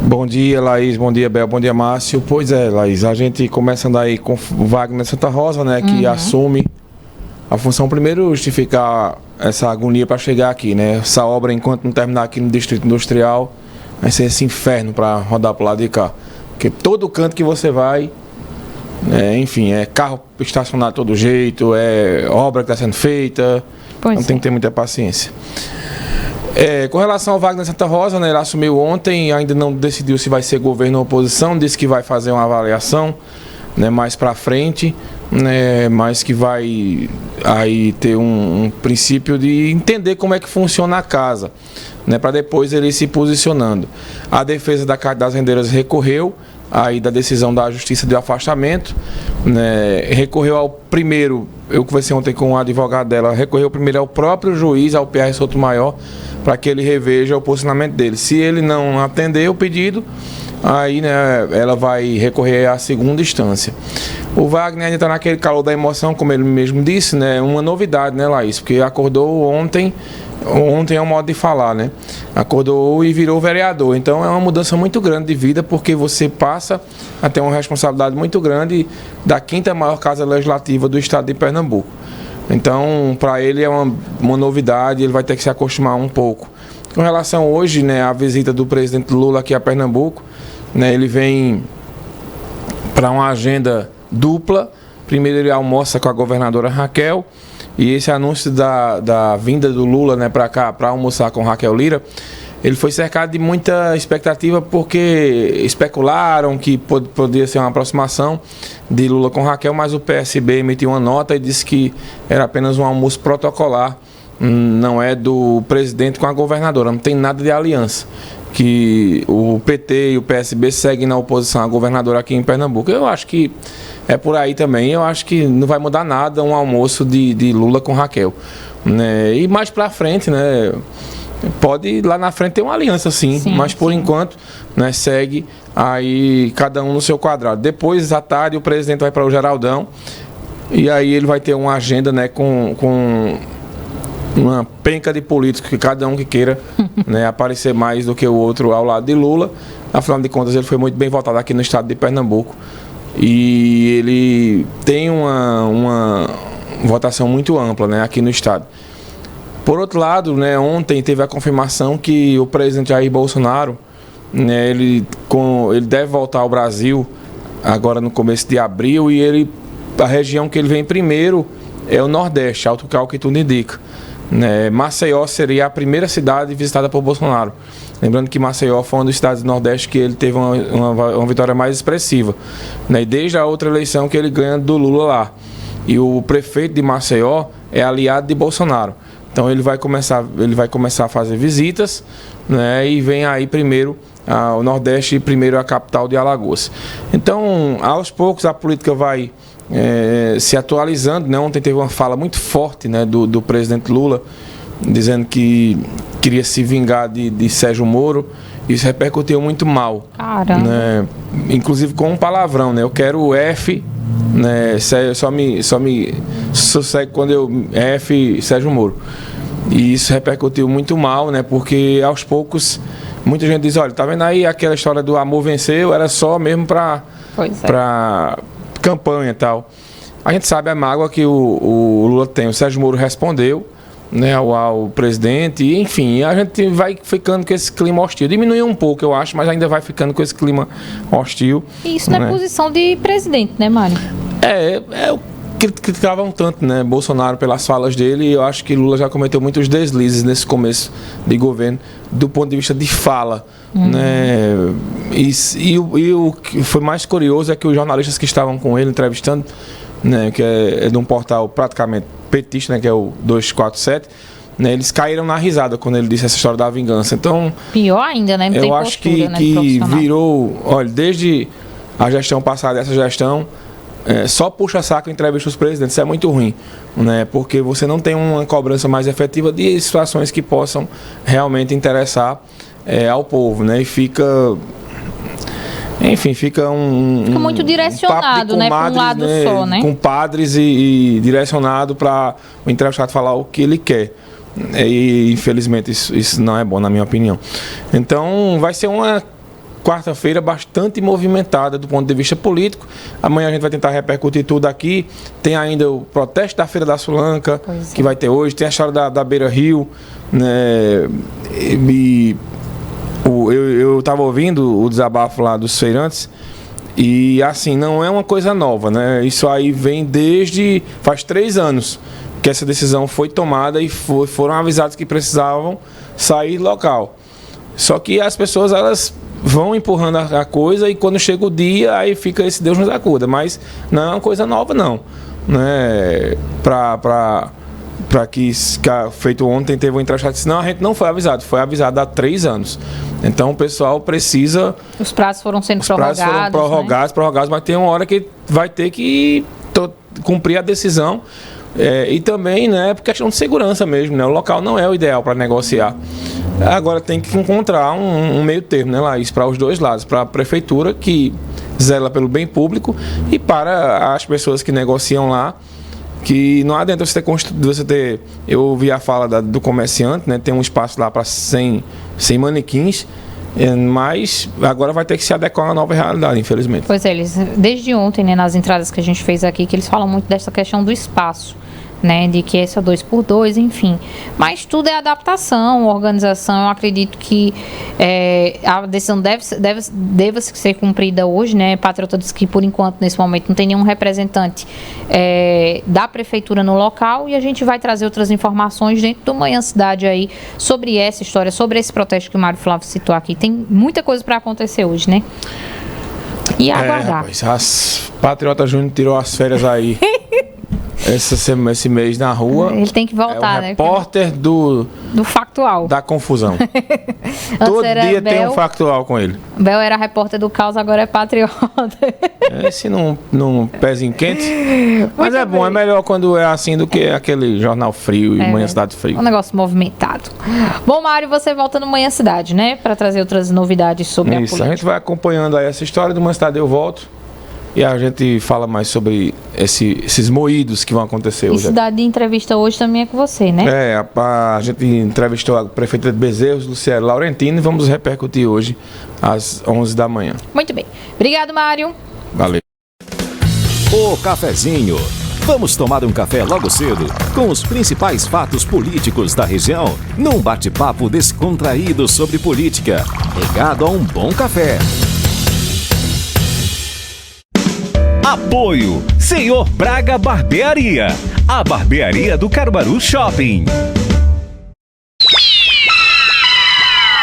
Bom dia, Laís. Bom dia, Bel. Bom dia, Márcio. Pois é, Laís, a gente começando aí com o Wagner Santa Rosa, né, que assume a função, primeiro, justificar essa agonia para chegar aqui, né? Essa obra, enquanto não terminar aqui no Distrito Industrial, vai ser esse inferno para rodar para o lado de cá. Porque todo canto que você vai, enfim, é carro estacionado de todo jeito, é obra que está sendo feita, então tem que ter muita paciência. Com relação ao Wagner Santa Rosa, né, ele assumiu ontem, ainda não decidiu se vai ser governo ou oposição, disse que vai fazer uma avaliação, né, mais para frente, né, mas que vai aí ter um princípio de entender como é que funciona a casa, né, para depois ele ir se posicionando. A defesa da Casa das Rendeiras recorreu aí da decisão da Justiça de afastamento, né, recorreu ao primeiro, eu conversei ontem com o advogado dela, recorreu primeiro ao próprio juiz, ao PR Sotomayor, para que ele reveja o posicionamento dele. Se ele não atender o pedido, aí, né, ela vai recorrer à segunda instância. O Wagner ainda está naquele calor da emoção, como ele mesmo disse, né, uma novidade, né, Laís, porque acordou ontem é um modo de falar, né, acordou e virou vereador, então é uma mudança muito grande de vida, porque você passa a ter uma responsabilidade muito grande da 5ª maior casa legislativa do estado de Pernambuco. Então, para ele é uma novidade, ele vai ter que se acostumar um pouco. Com relação hoje, né, à visita do presidente Lula aqui a Pernambuco, né, ele vem para uma agenda dupla. Primeiro ele almoça com a governadora Raquel, e esse anúncio da vinda do Lula, né, para cá, para almoçar com Raquel Lira, ele foi cercado de muita expectativa, porque especularam que poderia ser uma aproximação de Lula com Raquel, mas o PSB emitiu uma nota e disse que era apenas um almoço protocolar, não é do presidente com a governadora, não tem nada de aliança, que o PT e o PSB seguem na oposição à governadora aqui em Pernambuco. Eu acho que é por aí também, eu acho que não vai mudar nada um almoço de Lula com Raquel, né? E mais para frente, né, pode lá na frente ter uma aliança, sim, mas por enquanto, né, segue aí cada um no seu quadrado. Depois, à tarde, o presidente vai para o Geraldão, e aí ele vai ter uma agenda, né, com uma penca de políticos, que cada um que queira, né, aparecer mais do que o outro ao lado de Lula. Afinal de contas, ele foi muito bem votado aqui no estado de Pernambuco, e ele tem uma votação muito ampla, né, aqui no estado. Por outro lado, né, ontem teve a confirmação que o presidente Jair Bolsonaro, né, ele deve voltar ao Brasil agora no começo de abril, e a região que ele vem primeiro é o Nordeste, Alto Cauca e tudo indica, né. Maceió seria a primeira cidade visitada por Bolsonaro. Lembrando que Maceió foi uma das cidades do Nordeste que ele teve uma vitória mais expressiva, né, e desde a outra eleição que ele ganha do Lula lá. E o prefeito de Maceió é aliado de Bolsonaro. Então ele vai começar a fazer visitas, né, e vem aí primeiro ao Nordeste e primeiro a capital de Alagoas. Então, aos poucos a política vai se atualizando, né? Ontem teve uma fala muito forte, né, do presidente Lula, dizendo que queria se vingar de Sérgio Moro. Isso repercutiu muito mal, né? Inclusive com um palavrão, né? Eu quero o F, né? Só me sossegue quando eu F Sérgio Moro. E isso repercutiu muito mal, né? Porque aos poucos muita gente diz, olha, tá vendo aí aquela história do amor venceu, era só mesmo para campanha e tal. A gente sabe a mágoa que o Lula tem. O Sérgio Moro respondeu, né, ao presidente, e enfim, a gente vai ficando com esse clima hostil. Diminuiu um pouco, eu acho, mas ainda vai ficando com esse clima hostil. E isso não é posição de presidente, né, Mário? Eu criticava um tanto, né, Bolsonaro pelas falas dele, e eu acho que Lula já cometeu muitos deslizes nesse começo de governo, do ponto de vista de fala, né, e o que foi mais curioso é que os jornalistas que estavam com ele entrevistando, né, que é de um portal praticamente petista, né, que é o 247, né, eles caíram na risada quando ele disse essa história da vingança. Então, pior ainda, né? Não tem eu acho que virou, olha, desde a gestão passada, essa gestão, só puxa saco em entrevista os presidentes. Isso é muito ruim, né, porque você não tem uma cobrança mais efetiva de situações que possam realmente interessar ao povo, né, e fica fica muito direcionado, né, para um lado, né, só, né? Com padres e direcionado para o entrevistado falar o que ele quer. E infelizmente isso não é bom, na minha opinião. Então vai ser quarta-feira bastante movimentada do ponto de vista político. Amanhã a gente vai tentar repercutir tudo aqui. Tem ainda o protesto da Feira da Sulanca, que vai ter hoje. Tem a história da Beira Rio, né? Eu estava ouvindo o desabafo lá dos feirantes e, assim, não é uma coisa nova, né? Isso aí vem faz 3 anos que essa decisão foi tomada e foram avisados que precisavam sair do local. Só que as pessoas, elas vão empurrando a coisa e quando chega o dia, aí fica esse Deus nos acuda. Mas não é uma coisa nova, não. Né? Para que feito ontem teve um entrevistado, não, a gente não foi avisado há 3 anos. Então o pessoal precisa... Os prazos foram sendo prorrogados. Os prazos foram prorrogados, mas tem uma hora que vai ter que cumprir a decisão. E também, né, por questão de segurança mesmo, né? O local não é o ideal para negociar. Agora tem que encontrar um meio termo, né, Laís, para os dois lados, para a prefeitura, que zela pelo bem público, e para as pessoas que negociam lá, que não adianta você ter eu ouvi a fala do comerciante, né, tem um espaço lá para 100 manequins, mas agora vai ter que se adequar a uma nova realidade, infelizmente. Pois é, eles, desde ontem, né, nas entradas que a gente fez aqui, que eles falam muito dessa questão do espaço, né, de que esse é 2x2, enfim. Mas tudo é adaptação, organização. Eu acredito que a decisão deve ser cumprida hoje, né? Patriota disse que, por enquanto, nesse momento, não tem nenhum representante da prefeitura no local, e a gente vai trazer outras informações dentro do Manhã Cidade aí sobre essa história, sobre esse protesto que o Mário Flávio citou aqui. Tem muita coisa para acontecer hoje, né? E aguardar. Rapaz, as Patriota Júnior tirou as férias aí. Esse mês na rua. Ele tem que voltar, né? Repórter do factual. Da confusão. Todo dia tem um factual com ele. Bel era repórter do caos, agora é patriota. Esse não pesa em quente. Mas muito bom, é melhor quando é assim do que aquele jornal frio e Manhã Cidade frio. Um negócio movimentado. Bom, Mário, você volta no Manhã Cidade, né? Para trazer outras novidades sobre a política. A gente vai acompanhando aí essa história do Manhã Cidade, eu volto. E a gente fala mais sobre esses moídos que vão acontecer hoje. E Cidade de Entrevista hoje também é com você, né? A gente entrevistou a prefeita de Bezerros, Luciana Laurentino, e vamos repercutir hoje às 11 da manhã. Muito bem. Obrigado, Mário. Valeu. O cafezinho. Vamos tomar um café logo cedo com os principais fatos políticos da região, num bate-papo descontraído sobre política, regado a um bom café. Apoio Senhor Braga Barbearia, a barbearia do Caruaru Shopping.